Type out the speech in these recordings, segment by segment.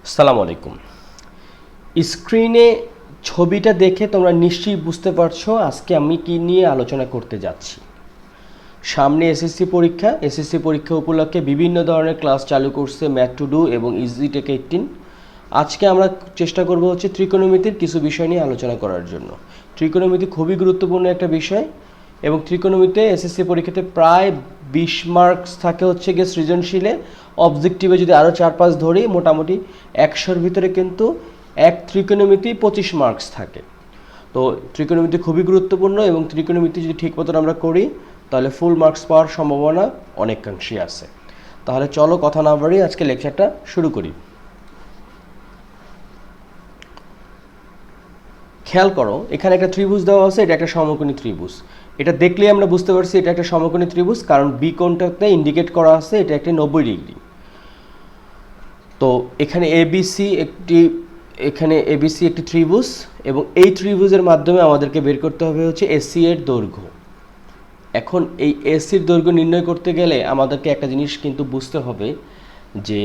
আসসালামু আলাইকুম। স্ক্রিনে ছবিটা দেখে তোমরা নিশ্চয়ই বুঝতে পারছো আজকে আমি কি নিয়ে আলোচনা করতে যাচ্ছি। সামনে এসএসসি পরীক্ষা উপলক্ষে বিভিন্ন ধরনের ক্লাস চালু করছে ম্যাথ টু ডু এবং ইজি টেক 18। আজকে আমরা চেষ্টা করব হচ্ছে ত্রিকোণমিতির কিছু বিষয় নিয়ে আলোচনা করার জন্য। ত্রিকোণমিতি খুবই গুরুত্বপূর্ণ একটা বিষয় এবং ত্রিকোণমিতিতে এসএসসি পরীক্ষাতে প্রায় 20 মার্কস থাকে হচ্ছে গিয়ে সৃজনশীলে। অবজেক্টিভে যদি আরও 4-5 ধরি মোটামুটি 100-র ভিতরে কিন্তু এক ত্রিকোণমিতি 25 মার্কস থাকে। তো ত্রিকোণমিতি খুবই গুরুত্বপূর্ণ এবং ত্রিকোণমিতি যদি ঠিক মতন আমরা করি তাহলে ফুল মার্কস পাওয়ার সম্ভাবনা অনেকাংশই আছে। তাহলে চলো কথা না বাড়িয়ে আজকে লেকচারটা শুরু করি। খেয়াল করো, এখানে একটা ত্রিভুজ দেওয়া আছে, এটা একটা সমকোণী ত্রিভুজ। এটা দেখলেই আমরা বুঝতে পারছি এটা একটা সমকোণী ত্রিভুজ, কারণ বি কোণটাতে ইন্ডিকেট করা আছে এটা একটা 90 ডিগ্রি। তো এখানে এবিসি একটি ত্রিভুজ এবং এই ত্রিভুজের মাধ্যমে আমাদেরকে বের করতে হবে হচ্ছে এসি এর দৈর্ঘ্য। এখন এই এসির দৈর্ঘ্য নির্ণয় করতে গেলে আমাদেরকে একটা জিনিস কিন্তু বুঝতে হবে যে,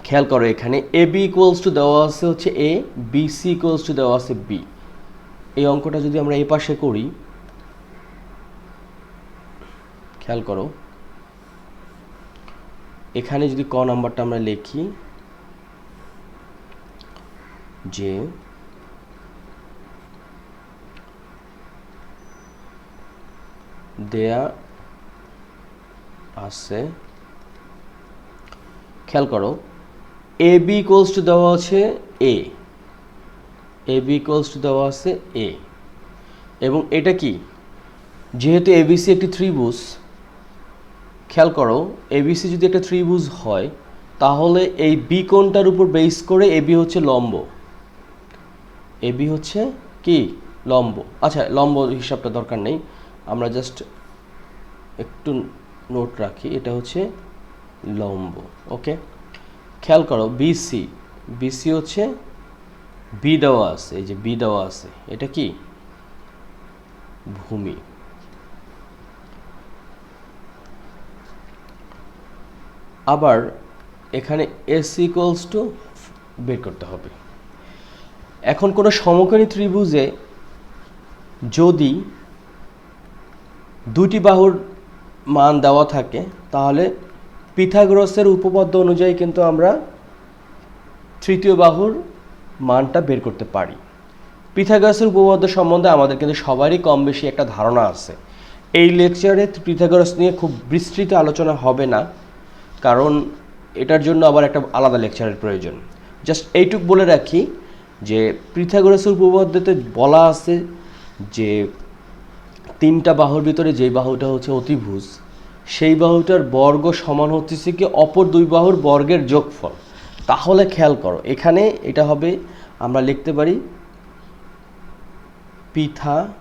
খেয়াল করো এখানে এবি ইকুয়ালস টু দেওয়া আছে হচ্ছে এ, বিসি ইকুয়ালস টু দেওয়া আছে বি। এই অঙ্কটা যদি আমরা এই পাশে করি, খেয়াল করো এখানে যদি ক নাম্বারটা আমরা লিখি যে দেয়া আছে, খেয়াল করো এ বি ইকুয়ালস টু দেওয়া আছে এ, এবি ইকুয়ালস টু দেওয়া আছে এ, এবং এটা কি, যেহেতু এবিসি একটি ত্রিভুজ, খেয়াল করো এবিসি যদি একটা ত্রিভুজ হয় তাহলে এই বি কোণটার উপর বেস করে এবি হচ্ছে লম্ব, এবি হচ্ছে কি লম্ব। আচ্ছা, লম্ব হিসাবটা দরকার নেই, আমরা জাস্ট একটু নোট রাখি, এটা হচ্ছে লম্ব। ওকে, খেয়াল করো বিসি, বিসি হচ্ছে বি দেওয়া আছে, এই যে বি দেওয়া আছে, এটা কি ভূমি। আবার এখানে এস ইকুয়ালস টু বের করতে হবে। এখন কোনো সমকোণী ত্রিভুজে যদি দুটি বাহুর মান দেওয়া থাকে তাহলে পিথাগোরাসের উপপাদ্য অনুযায়ী কিন্তু আমরা তৃতীয় বাহুর মানটা বের করতে পারি। পিথাগোরাসের উপপাদ্য সম্বন্ধে আমাদের কিন্তু সবারই কম বেশি একটা ধারণা আছে। এই লেকচারে পিথাগোরাস নিয়ে খুব বিস্তৃত আলোচনা হবে না, কারণ এটার জন্য আবার একটা আলাদা লেকচারের প্রয়োজন। জাস্ট এইটুক বলে রাখি যে পিথাগোরাসের উপপাদ্যতে বলা আছে যে তিনটা বাহুর ভিতরে যেই বাহুটা হচ্ছে অতিভুজ, সেই বাহুটার বর্গ সমান হচ্ছে কি অপর দুই বাহুর বর্গের যোগফল। তাহলে খেয়াল করো এখানে এটা হবে, আমরা লিখতে পারি পিথাগোরাসের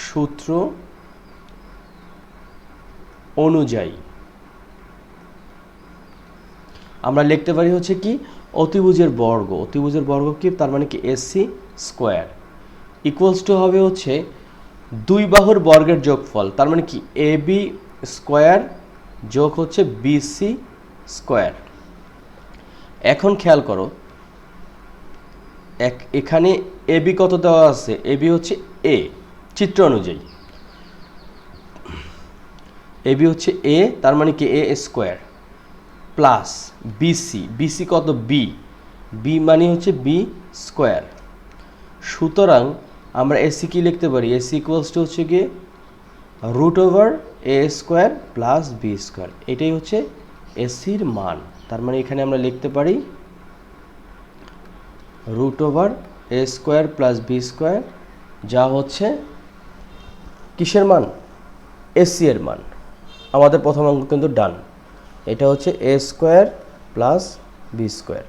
সূত্র অনুযায়ী আমরা লিখতে পারি হচ্ছে কি অতিভুজের বর্গ, অতিভুজের বর্গ কি, তার মানে কি এসি স্কোয়ার ইকুয়ালস টু হবে হচ্ছে দুই বাহুর বর্গের যোগফল, তার মানে কি এ বি স্কোয়ার যোগ হচ্ছে বিসি স্কোয়ার। এখন খেয়াল করো এখানে এ বি কত দেওয়া আছে, এ বি হচ্ছে এ, চিত্র অনুযায়ী এ বি হচ্ছে এ, তার মানে কি এ স্কোয়ার প্লাস বিসি, বিসি কত বি, বি মানে হচ্ছে বি স্কোয়ার। সুতরাং আমরা এসি কি লিখতে পারি, এসি ইকুয়ালস টু হচ্ছে গিয়ে root over A square plus B square, এটাই হচ্ছে এসির মান। তার মানে এখানে আমরা লিখতে পারি root over A square plus B square, যা হচ্ছে কিসের মান, এসি এর মান। আমাদের প্রথম অঙ্ক কিন্তু ডান, এটা হচ্ছে এ স্কোয়ার প্লাস বি স্কোয়ার।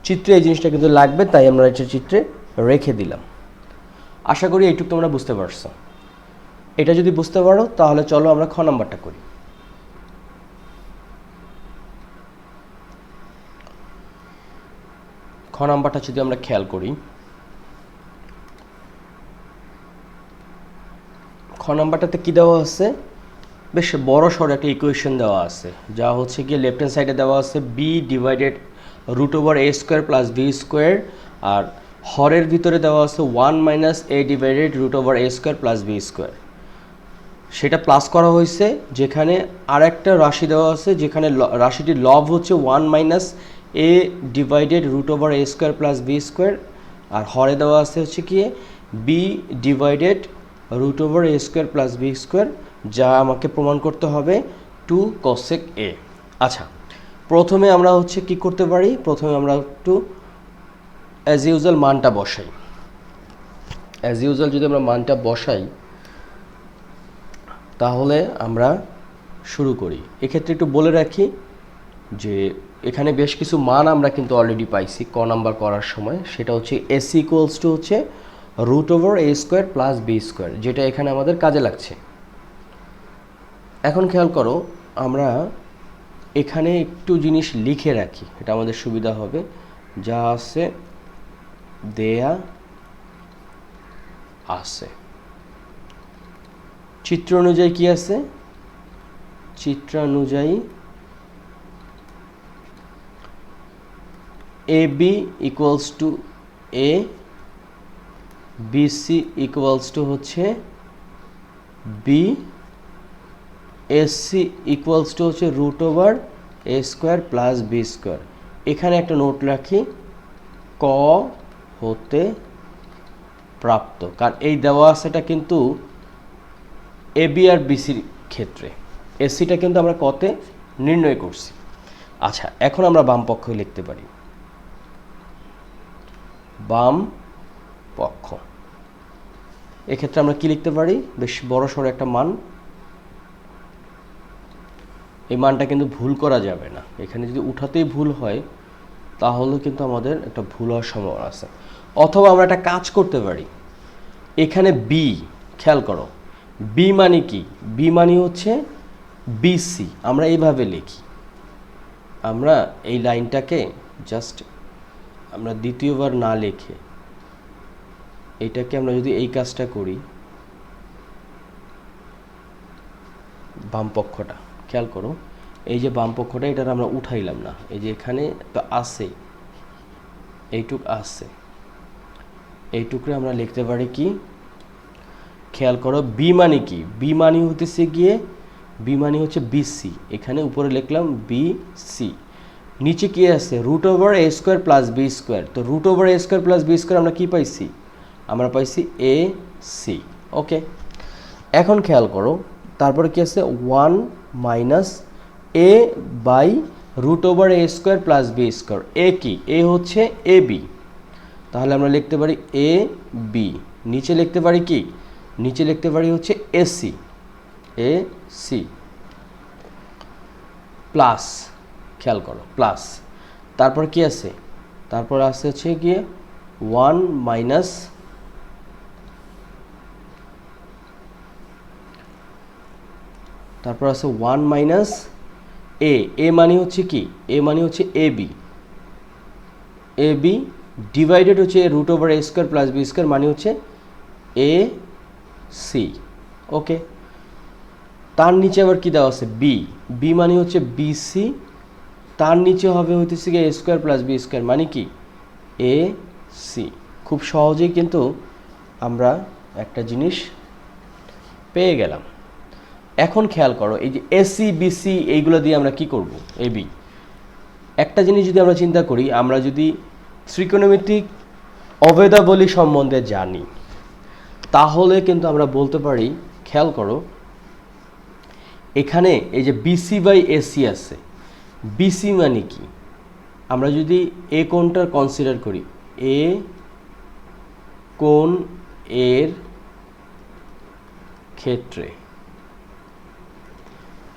চিত্রে এই জিনিসটা কিন্তু লাগবে, তাই আমরা এটা চিত্রে রেখে দিলাম। আশা করি এইটুকু তোমরা বুঝতে পারছো। এটা যদি বুঝতে পারো তাহলে চলো আমরা খ নাম্বারটা করি। খ নাম্বারটা যদি আমরা খেয়াল করি, খ নাম্বারটাতে কি দেওয়া আছে, বেশ বড় সড়ো একটা ইকুয়েশন দেওয়া আছে, যা হচ্ছে গিয়ে লেফট হ্যান্ড সাইডে দেওয়া আছে B divided root over A square plus B square, আর হরের ভিতরে দেওয়া আছে 1 minus A divided root over A square plus B square. সেটা প্লাস করা হয়েছে, যেখানে আর একটা রাশি দেওয়া আছে, যেখানে রাশিটির লব হচ্ছে 1 minus A divided root over A square plus B square, আর হরে দেওয়া আছে হচ্ছে কি B divided root over A square plus B square, যা আমাকে প্রমাণ করতে হবে 2 cosec a। আচ্ছা, প্রথমে আমরা হচ্ছে কি করতে পারি, প্রথমে আমরা একটু অ্যাজ ইউজুয়াল মানটা বসাই। অ্যাজ ইউজুয়াল যদি আমরা মানটা বসাই তাহলে আমরা শুরু করি। এক্ষেত্রে একটু বলে রাখি যে এখানে বেশ কিছু মান আমরা কিন্তু অলরেডি পাইছি ক নাম্বার করার সময়, সেটা হচ্ছে এস ইকুয়ালস টু হচ্ছে root over A square plus B square, যেটা এখানে আমাদের কাজে লাগছে। এখন খেয়াল করো, আমরা এখানে একটু জিনিস লিখে রাখি, এটা আমাদের সুবিধা হবে। যা আছে দেয়া আছে, চিত্র অনুযায়ী কি আছে, চিত্রানুযায়ী A B equals to A, BC equals to হচ্ছে বি, এসসি ইকুয়ালস টু হচ্ছে root over A square plus B square. এখানে একটা নোট রাখি, ক হতে প্রাপ্ত, কারণ এই দেওয়া আছেটা কিন্তু এ বি আর বিসির ক্ষেত্রে, এসসিটা কিন্তু আমরা কতে নির্ণয় করছি। আচ্ছা, এখন আমরা বাম পক্ষ লিখতে পারি, বাম পক্ষ। এক্ষেত্রে আমরা কি লিখতে পারি, বেশ বড় সড়ো একটা মান, এই মানটা কিন্তু ভুল করা যাবে না। এখানে যদি উঠাতেই ভুল হয় তাহলে কিন্তু আমাদের একটা ভুল হওয়ার সম্ভাবনা আছে। অথবা আমরা একটা কাজ করতে পারি, এখানে বি, খেয়াল করো বি মানে কি, বি মানে হচ্ছে বিসি, আমরা এইভাবে লিখি। আমরা এই লাইনটাকে জাস্ট আমরা দ্বিতীয়বার না লিখে এইটাকে আমরা যদি এই কাজটা করি, বাম পক্ষটা খেয়াল করো, এই যে বাম পক্ষটা এটা আমরা উঠাইলাম না, এই যে এখানে তো আছে, এইটুক আছে, এইটুকরে আমরা লিখতে পারি কি, খেয়াল করো বি মানে কি, বি মানে হতেছে গিয়ে বি মানে হচ্ছে বিসি, এখানে উপরে লিখলাম বিসি, নিচে কি আছে root over A square plus B square. তো root over A square plus B square আমরা কি পাইছি, আমরা পাইছি এ সি। ওকে, এখন খেয়াল করো তারপরে কি আছে 1 minus A by root over A square plus B square. A কি, এ হচ্ছে এ বি, তাহলে আমরা লিখতে পারি এ বি, নিচে লিখতে পারি কি, নিচে লিখতে পারি হচ্ছে এসি, এ সি প্লাস, খেয়াল করো প্লাস, তারপর কি আছে, তারপর আছে হচ্ছে গিয়ে 1 মাইনাস তারপর আছে 1 মাইনাস এ, এ মানে হচ্ছে কি, এ মানে হচ্ছে A B, A B divided হচ্ছে root over A square plus B square মানে হচ্ছে এ সি। ওকে, তার নিচে আবার কি দেওয়া আছে বি, বি মানে হচ্ছে বিসি, তার নিচে হবে হইতেছে কি এ স্কোয়ার প্লাস বি স্কোয়ার মানে কি এ সি। খুব সহজেই কিন্তু আমরা একটা জিনিস পেয়ে গেলাম। এখন খেয়াল করো এই যে এসি বিসি এইগুলো দিয়ে আমরা কি করব, এ বি, একটা জিনিস যদি আমরা চিন্তা করি, আমরা যদি ত্রিকোণমিতিক অভেদাবলী সম্বন্ধে জানি তাহলে কিন্তু আমরা বলতে পারি, খেয়াল করো এখানে এই যে বিসি বাই এসি আছে, বিসি মানে কি, আমরা যদি এ কোণটার কনসিডার করি, এ কোণ এর ক্ষেত্রে,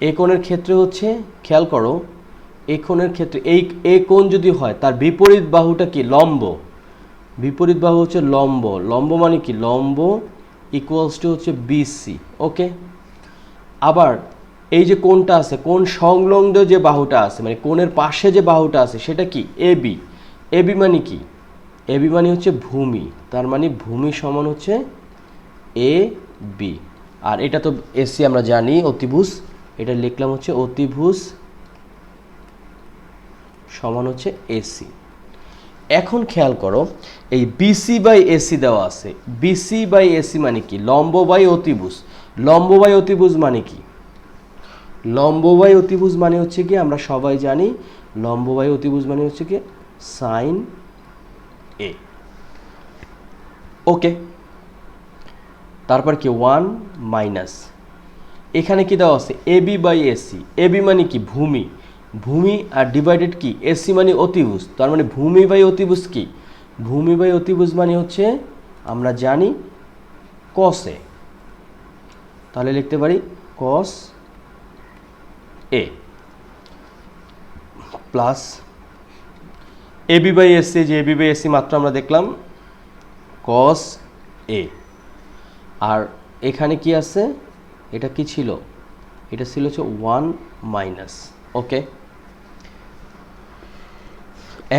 এ কোণের ক্ষেত্রে হচ্ছে, খেয়াল করো এ কোণের ক্ষেত্রে এই এ কোণ যদি হয় তার বিপরীত বাহুটা কি লম্ব, বিপরীত বাহু হচ্ছে লম্ব, লম্ব মানে কি লম্ব ইকুয়ালস টু হচ্ছে বিসি। ওকে, আবার এই যে কোণটা আছে, কোণ সংলগ্ন যে বাহুটা আছে মানে কোণের পাশে যে বাহুটা আছে সেটা কি এ বি, এ বি মানে কি, এ বি মানে হচ্ছে ভূমি, তার মানে ভূমি সমান হচ্ছে এ বি। আর এটা তো এসি আমরা জানি অতিভুজ, এটা লিখলাম হচ্ছে অতিভুজ সমান হচ্ছে এসি। এখন খেয়াল করো এই বিসি বাই এসি দেওয়া আছে, বিসি বাই এসি মানে কি? লম্ব বাই অতিভুজ। লম্ব বাই অতিভুজ মানে কি? লম্ব বাই অতিভুজ মানে হচ্ছে কি আমরা সবাই জানি লম্ব বাই অতিভুজ মানে হচ্ছে কি সাইন এ। ওকে, তারপর কি 1 মাইনাস এখানে কি দেওয়া আছে এবি বাই এসি। এবি মানে কি ভূমি, ভূমি আর ডিভাইডেড কি এসি মানে অতিভুজ, তার মানে ভূমি বাই অতিভুজ কি? ভূমি বাই অতিভুজ মানে হচ্ছে আমরা জানি কস এ, তাহলে লিখতে পারি কস এ প্লাস এবি বাই এসি, যে এবি বাই এসি মাত্র আমরা দেখলাম কস এ। আর এখানে কি আছে, এটা কি ছিল? এটা ছিল হচ্ছে 1 মাইনাস। ওকে,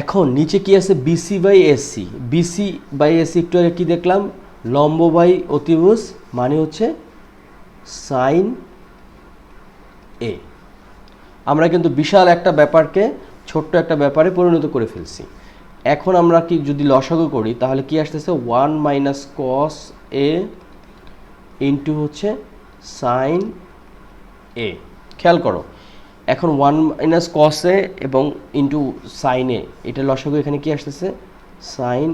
এখন নিচে কি আছে BC by AC. BC by AC একটু আগে কি দেখলাম? লম্ব বাই অতিভুজ মানে হচ্ছে সাইন এ। আমরা কিন্তু বিশাল একটা ব্যাপারকে ছোট্ট একটা ব্যাপারে পরিণত করে ফেলছি। এখন আমরা কি যদি লসাগু করি তাহলে কি আসতেছে 1 মাইনাস কস এ ইন্টু হচ্ছে সাইন এ। খেয়াল করো এখন 1 মাইনাস কস এ এবং ইন্টু সাইন এ, এটা লসাগু এখানে কি আসতেছে সাইন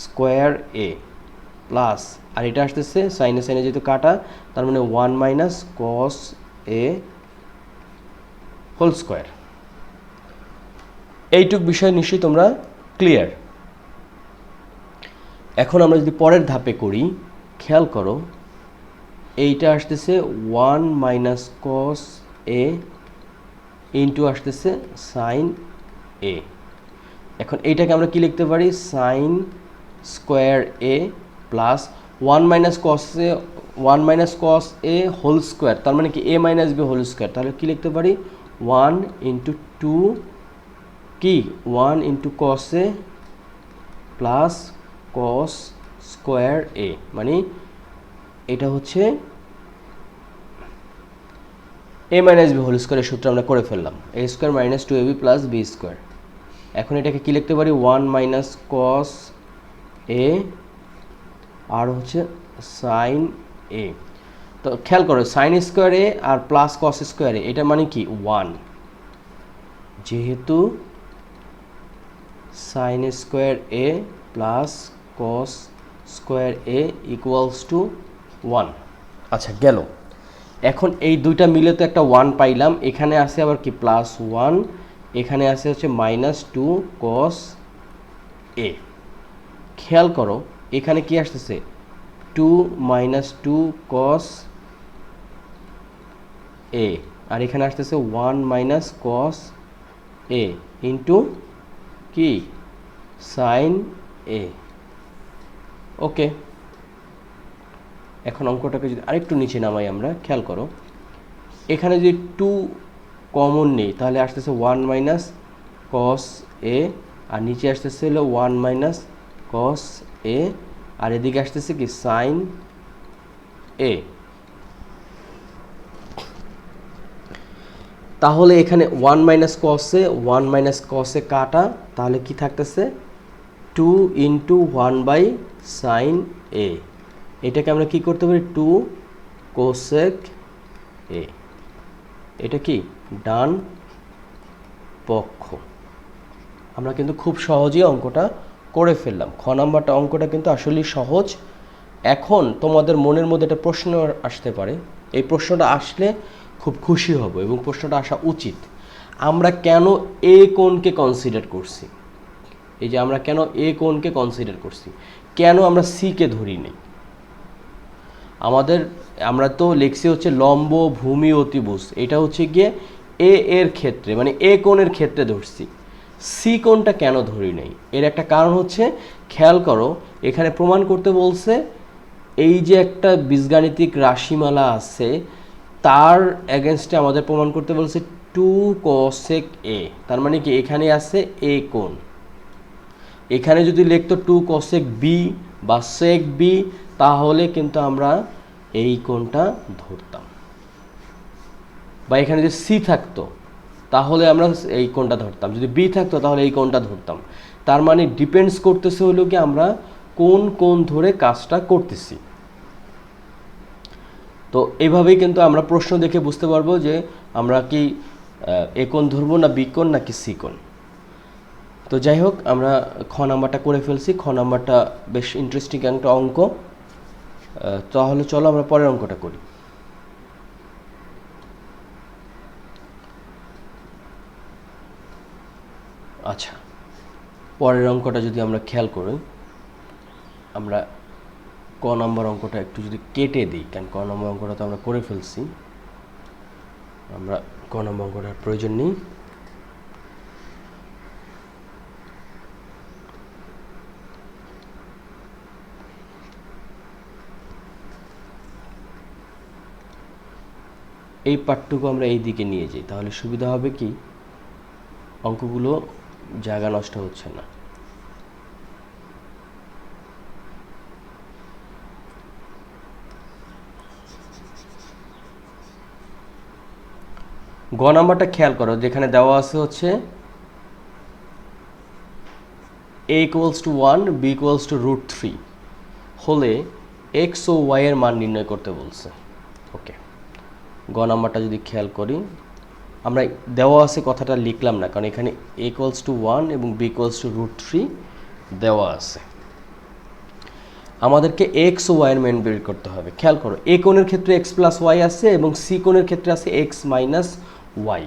স্কোয়ার এ প্লাস, আর এটা আসতেছে সাইনে সাইনে যেহেতু কাটা তার মানে 1 মাইনাস কস এ হোল স্কোয়ার। এইটুক বিষয় নিশ্চয়ই তোমরা ক্লিয়ার। এখন আমরা যদি পরের ধাপে করি, খেয়াল করো এইটা আসতেছে 1 মাইনাস কস এ ইন্টু আসতেছে সাইন এ। এখন এইটাকে আমরা কি লিখতে পারি? সাইন স্কোয়ার এ প্লাস 1 মাইনাস কস এ, 1 মাইনাস কস এ হোল স্কোয়ার, তার মানে কি এ মাইনাস বি হোল স্কোয়ার। তাহলে কি লিখতে পারি 1 ইন্টু 2 কি 1 ইন্টু কস এ প্লাস কস স্কোয়ার এ, মানে এটা হচ্ছে এ মাইনাস বি হোল স্কোয়ারের সূত্র আমরা করে ফেললাম, A square minus 2ab plus B square. এখন এটাকে কি লিখতে পারি 1 মাইনাস কস এ আর হচ্ছে সাইন এ। তো খেয়াল করো সাইন স্কোয়ার এ আর প্লাস কস স্কোয়ার এ, এটা মানে কি 1, যেহেতু sine square A plus cos square A equals to 1। আচ্ছা গেল। এখন এই দুইটা মিলে তো একটা 1 পাইলাম, এখানে আছে আবার কি প্লাস 1, এখানে আছে হচ্ছে মাইনাস 2 কস এ। খেয়াল করো এখানে কি আসতেছে 2 মাইনাস 2 কস এ, আর এখানে আসতেছে 1 মাইনাস কস এ ইন্টু কি সাইন এ। ওকে, এখন অঙ্কটাকে যদি আরেকটু নিচে নামাই আমরা, খেয়াল করো এখানে যদি 2 কমন নেই তাহলে আসতেছে 1 মাইনাস কস এ, আর নিচে আসতেছে হলো 1 মাইনাস কস এ, আর এদিকে আসতেছে কি সাইন এ। তাহলে এখানে 1 মাইনাস কসে 1 মাইনাস কসে কাটা, তাহলে কি থাকতেছে 2 ইন্টু 1 বাই সাইন এ। এটাকে আমরা কি করতে পারি 2 কোসেক এ। এটা কি ডান পক্ষ। আমরা কিন্তু খুব সহজেই অঙ্কটা করে ফেললাম। খ নাম্বারটা অঙ্কটা কিন্তু আসলেই সহজ। এখন তোমাদের মনের মধ্যে একটা প্রশ্ন আসতে পারে, এই প্রশ্নটা আসলে খুব খুশি হব এবং প্রশ্নটা আসা উচিত। আমরা কেন এ কোণকে কনসিডার করছি? এই যে আমরা কেন এ কোণকে কনসিডার করছি, কেন আমরা সিকে ধরি নেই? আমরা তো লিখছি হচ্ছে লম্ব ভূমি অতিভুজ, এটা হচ্ছে গিয়ে এ এর ক্ষেত্রে মানে এ কোণের ক্ষেত্রে ধরছি। সি কোণটা কেন ধরি নেই? এর একটা কারণ হচ্ছে খেয়াল করো এখানে প্রমাণ করতে বলছে এই যে একটা বীজগাণিতিক রাশিমালা আছে তার এগেনস্টে আমাদের প্রমাণ করতে বলছে 2 কোসেক এ, তার মানে কি এখানে আছে এ কোণ। এখানে যদি লিখতো 2 কোসেক বি বা সেক বি তাহলে কিন্তু আমরা এই কোণটা ধরতাম, বা এখানে যদি সি থাকতো তাহলে আমরা এই কোণটা ধরতাম, যদি বি থাকতো তাহলে এই কোণটা ধরতাম। তার মানে ডিপেন্ডস করতেছে হলো কি আমরা কোন কোণ ধরে কাজটা করতেছি। তো এইভাবেই কিন্তু আমরা প্রশ্ন দেখে বুঝতে পারবো যে আমরা কি এ কোণ ধরবো না বি কোণ নাকি সি কোণ। তো যাই হোক, আমরা খ নাম্বারটা করে ফেলছি। খ নাম্বারটা বেশ ইন্টারেস্টিং একটা অঙ্ক। তাহলে চলো আমরা পরের অঙ্কটা করি। আচ্ছা, পরের অঙ্কটা যদি আমরা খেয়াল করি, আমরা ক নম্বর অঙ্কটা একটু যদি কেটে দিই, কারণ ক নম্বর অঙ্কটা তো আমরা করে ফেলছি, আমরা ক নম্বর অঙ্কটার প্রয়োজন নেই। এই পার্টটুকু আমরা এই দিকে নিয়ে যাই, তাহলে সুবিধা হবে কি অঙ্কগুলো জায়গা নষ্ট হচ্ছে না। গ নাম্বারটা খেয়াল করো, যেখানে দেওয়া আছে হচ্ছে a equals to 1 b equals to √3 হলে x ও y এর মান নির্ণয় করতে বলছে। ওকে, গ নাম্বারটা যদি খেয়াল করি, আমরা দেওয়া আছে কথাটা লিখলাম না, কারণ এখানে a equals to 1 এবং b equals to √3 দেওয়া আছে। আমাদেরকে x ও y এর মান বের করতে হবে। খেয়াল করো, a কোণের ক্ষেত্রে x প্লাস y আছে এবং c কোণের ক্ষেত্রে আছে x মাইনাস y।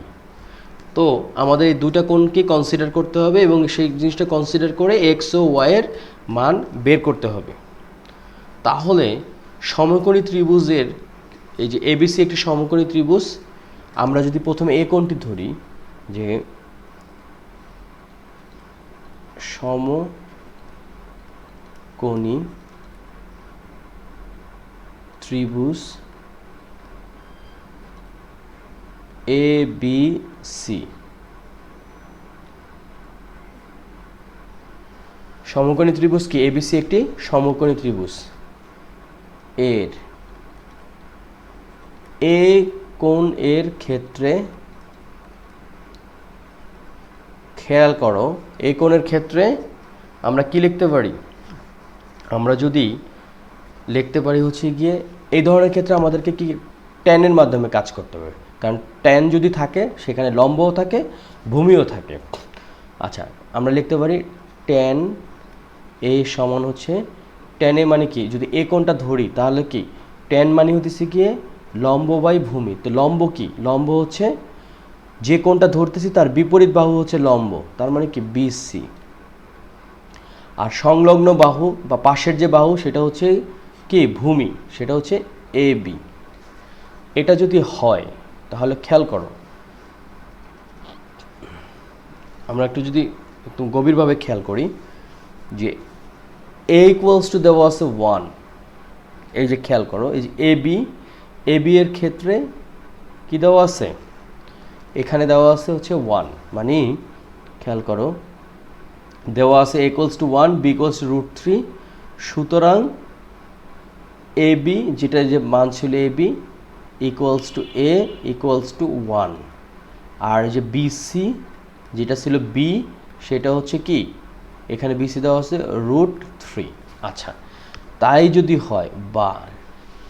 তো আমাদের এই দুটা কোণকে কনসিডার করতে হবে এবং সেই জিনিসটা কনসিডার করে x ও y এর মান বের করতে হবে। তাহলে সমকোণী ত্রিভুজের এই যে এবিসি একটি সমকোণী ত্রিভুজ, আমরা যদি প্রথমে এ কোণটি ধরি, যে সমকোণী ত্রিভুজ ABC, সমকোণী ত্রিভুজ কি ABC একটি সমকোণী ত্রিভুজ, এর এ কোণ এর ক্ষেত্রে, খেয়াল করো এ কোণের ক্ষেত্রে আমরা কি লিখতে পারি, আমরা যদি লিখতে পারি হচ্ছে গিয়ে এই ধরনের ক্ষেত্রে আমাদেরকে কি ট্যানের মাধ্যমে কাজ করতে হবে, কারণ ট্যান যদি থাকে সেখানে লম্বও থাকে ভূমিও থাকে। আচ্ছা, আমরা লিখতে পারি ট্যান এ সমান হচ্ছে, ট্যান এ মানে কি, যদি এ কোণটা ধরি তাহলে কি ট্যান মানে হতেছে গিয়ে লম্ব বাই ভূমি। তো লম্ব কি, লম্ব হচ্ছে যে কোণটা ধরতেছি তার বিপরীত বাহু হচ্ছে লম্ব, তার মানে কি বিসি। আর সংলগ্ন বাহু বা পাশের যে বাহু সেটা হচ্ছে কি ভূমি, সেটা হচ্ছে এবি। এটা যদি হয় তাহলে খেয়াল করো, আমরা একটু যদি একটু গভীরভাবে খেয়াল করি, যে এ ইকুয়ালস টু দেওয়া আছে 1, এই যে খেয়াল করো এই যে এবি এর ক্ষেত্রে কি দেওয়া আছে, এখানে দেওয়া আছে হচ্ছে 1, মানে খেয়াল করো দেওয়া আছে a equals to 1 b equals to √3, সুতরাং এবি যেটা যে মান ছিল AB equals to A equals to 1, আর যে বিসি যেটা ছিল বি সেটা হচ্ছে কি, এখানে বিসি দেওয়া আছে √3। আচ্ছা, তাই যদি হয়, বা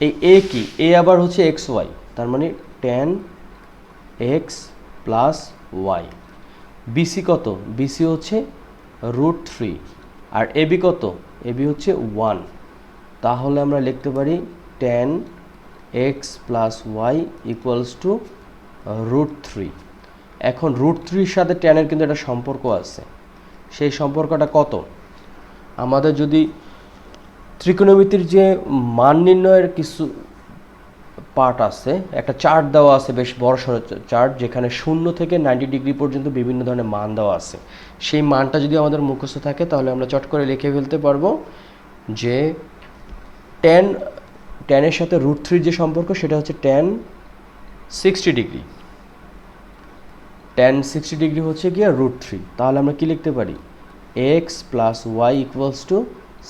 এই এ কি, এ আবার হচ্ছে এক্স ওয়াই, তার মানে tan x plus Y. BC কত, বিসি হচ্ছে √3, আর এবি কত, এবি হচ্ছে 1, তাহলে আমরা লিখতে পারি tan x plus Y equals to √3। এখন √3-র সাথে ট্যানের কিন্তু একটা সম্পর্ক আছে, সেই সম্পর্কটা কত, আমাদের যদি ত্রিকোণমিতির যে মান নির্ণয়ের কিছু পার্ট আছে, একটা চার্ট দেওয়া আছে, বেশ বড় সড়ো চার্ট, যেখানে 0 থেকে 90 ডিগ্রি পর্যন্ত বিভিন্ন ধরনের মান দেওয়া আছে। সেই মানটা যদি আমাদের মুখস্থ থাকে তাহলে আমরা চট করে লিখে ফেলতে পারবো যে ট্যানের সাথে √3 যে সম্পর্ক সেটা হচ্ছে tan 60 ডিগ্রি, tan 60 ডিগ্রি হচ্ছে গিয়ে √3। তাহলে আমরা কি লিখতে পারি, x plus Y equals to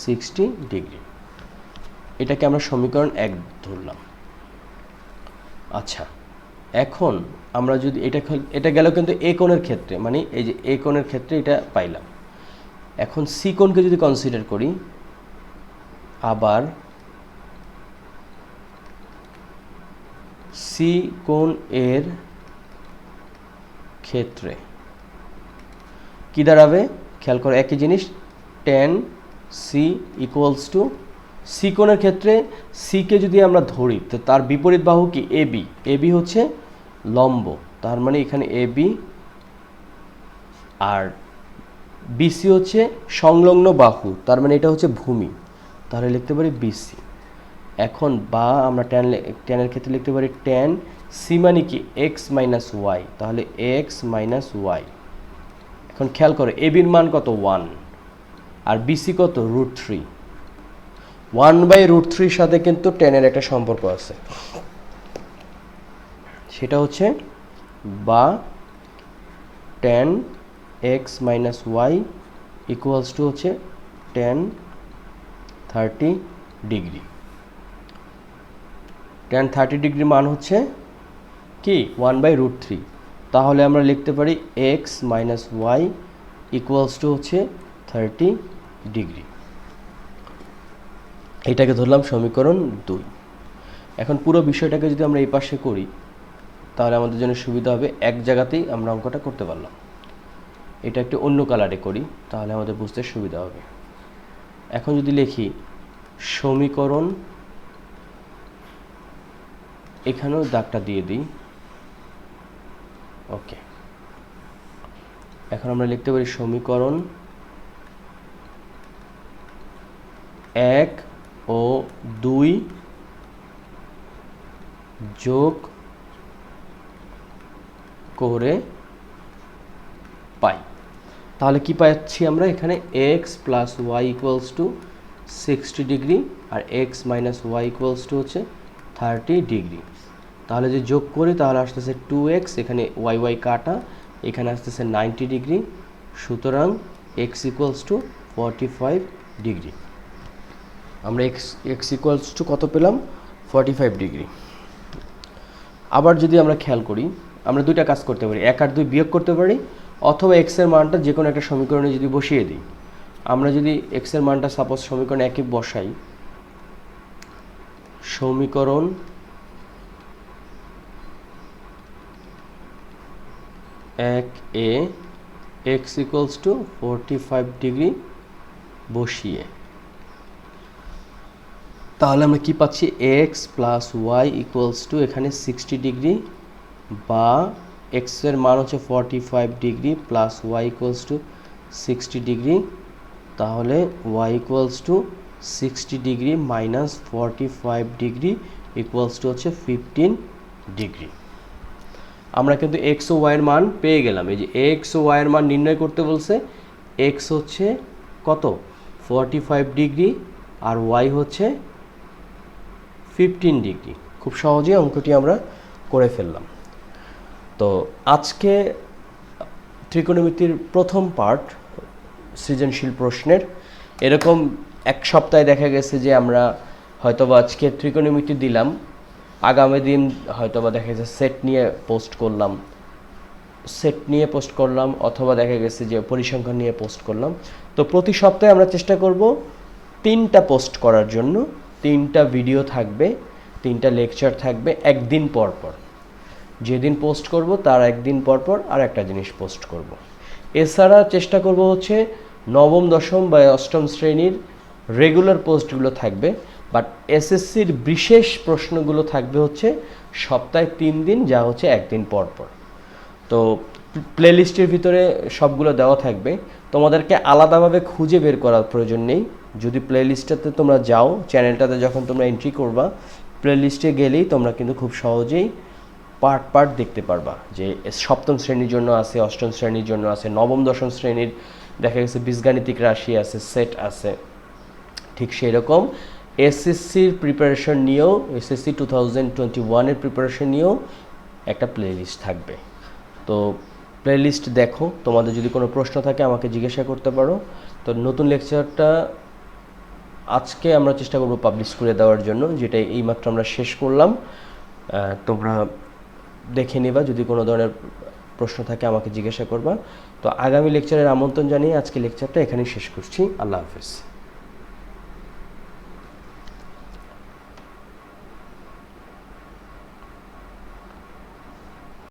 60 degree. এটাকে আমরা সমীকরণ 1 ধরলাম। আচ্ছা, এখন আমরা যদি এটা গেল কিন্তু এ কোণের ক্ষেত্রে, মানে এই যে এ কোণের ক্ষেত্রে এটা পাইলাম। এখন সি কোণকে যদি কনসিডার করি, আবার সি কোণ এর ক্ষেত্রে কি দাঁড়াবে খেয়াল করো, একই জিনিস, tan C equals to, C কোণের ক্ষেত্রে সিকে যদি আমরা ধরি তো তার বিপরীত বাহু কি এবি, এবি হচ্ছে লম্ব, তার মানে এখানে এবি, আর বিসি হচ্ছে সংলগ্ন বাহু, তার মানে এটা হচ্ছে ভূমি, তাহলে লিখতে পারি বিসি। এখন বা আমরা ট্যানের ক্ষেত্রে লিখতে পারি ট্যান সি মানে কি এক্স মাইনাস ওয়াই, তাহলে এক্স মাইনাস ওয়াই। এখন খেয়াল করো এবির মান কত 1 আর বিসি কত √3, 1/√3 সাথে কিন্তু ট্যানের একটা সম্পর্ক আছে, সেটা হচ্ছে বা tan X minus Y equals to হচ্ছে ট্যান 30 ডিগ্রি। ট্যান 30 ডিগ্রি মান হচ্ছে কি 1/√3, তাহলে আমরা লিখতে পারি X minus Y equals to হচ্ছে 30 ডিগ্রি। এটাকে ধরলাম সমীকরণ 2। এখন পুরো বিষয়টাকে যদি আমরা এই পাশে করি তাহলে আমাদের জন্য সুবিধা হবে, এক জায়গাতেই আমরা অঙ্কটা করতে পারলাম। এটা একটু অন্য কালারে করি তাহলে আমাদের বুঝতে সুবিধা হবে। এখন যদি লিখি সমীকরণ, এখানেও দাগটা দিয়ে দিই, ওকে। এখন আমরা লিখতে পারি সমীকরণ 1 ও 2 যোগ করে পাই। তাহলে কি পাচ্ছি আমরা এখানে X plus Y equals to 60 degree আর X minus Y equals to হচ্ছে 30 ডিগ্রি। তাহলে যে যোগ করি তাহলে আসতেছে 2x, এখানে ওয়াই ওয়াই কাটা, এখানে আসতেছে 90 ডিগ্রি, সুতরাং এক্স ইকুয়ালস টু 45 ডিগ্রি। আমরা এক্স ইকুয়ালস টু কত পেলাম 45 ডিগ্রি। আবার যদি আমরা খেয়াল করি আমরা দুইটা কাজ করতে পারি, 1 আর 2 বিয়োগ করতে পারি, অথবা এক্সের মানটা যে কোনো একটা সমীকরণে যদি বসিয়ে দিই। আমরা যদি এক্সের মানটা সাপোজ সমীকরণ 1 বসাই, সমীকরণ 1 এক্স ইকুয়ালস টু 45 ডিগ্রি বসিয়ে, তাহলে আমরা কি পাচ্ছি X plus Y equals to এখানে 60 ডিগ্রি, বা এক্সের মান হচ্ছে 45 degree plus Y equals to 60 degree, তাহলে Y equals to 60 degree minus 45 degree equals to হচ্ছে 15 ডিগ্রি। আমরা কিন্তু এক্স ও ওয়াইয়ের মান পেয়ে গেলাম। এই যে এক্স ও ওয়াইয়ের মান নির্ণয় করতে বলছে, এক্স হচ্ছে কত 45 ডিগ্রি আর ওয়াই হচ্ছে 15 ডিগ্রি। খুব সহজেই অঙ্কটি আমরা করে ফেললাম। তো আজকে ত্রিকোণমিতির প্রথম পার্ট সৃজনশীল প্রশ্নের, এরকম এক সপ্তাহে দেখা গেছে যে আমরা হয়তোবা আজকে ত্রিকোণমিতি দিলাম, আগামী দিন হয়তোবা দেখা গেছে সেট নিয়ে পোস্ট করলাম, অথবা দেখা গেছে যে পরিসংখ্যান নিয়ে পোস্ট করলাম। তো প্রতি সপ্তাহে আমরা চেষ্টা করব 3টা পোস্ট করার জন্য, 3টা ভিডিও থাকবে, 3টা লেকচার থাকবে একদিন পর পর। যেদিন পোস্ট করব তার একদিন পর পর আর একটা জিনিস পোস্ট করব। এছাড়া চেষ্টা করব হচ্ছে নবম, দশম বা অষ্টম শ্রেণীর রেগুলার পোস্টগুলো থাকবে, বাট এসএসসির বিশেষ প্রশ্নগুলো থাকবে হচ্ছে সপ্তাহে 3 দিন, যা হচ্ছে একদিন পর পর। তো প্লেলিস্টের ভিতরে সবগুলো দেওয়া থাকবে, তোমাদেরকে আলাদাভাবে খুঁজে বের করার প্রয়োজন নেই। যদি প্লেলিস্টটাতে তোমরা যাও, চ্যানেলটাতে যখন তোমরা এন্ট্রি করবা, প্লেলিস্টে গেলেই তোমরা কিন্তু খুব সহজেই পার্ট দেখতে পারবা, যে সপ্তম শ্রেণীর জন্য আছে, অষ্টম শ্রেণীর জন্য আছে, নবম দশম শ্রেণীর দেখা গেছে বীজগাণিতিক রাশি আছে, সেট আছে। ঠিক সেই রকম এসএসসির প্রিপারেশন নিয়েও, এসএসসি 2021-এর প্রিপারেশন নিয়েও একটা প্লেলিস্ট থাকবে। তো প্লেলিস্ট দেখো, তোমাদের যদি কোনো প্রশ্ন থাকে আমাকে জিজ্ঞাসা করতে পারো। তো নতুন লেকচারটা আজকে আমরা চেষ্টা করব পাবলিশ করে দেওয়ার জন্য, যেটা এইমাত্র আমরা শেষ করলাম। তোমরা দেখে নিবা, যদি কোনো ধরনের প্রশ্ন থাকে আমাকে জিজ্ঞাসা করবা। তো আগামী লেকচারের আমন্ত্রণ জানিয়ে আজকে লেকচারটা এখানেই শেষ করছি। আল্লাহ হাফেজ।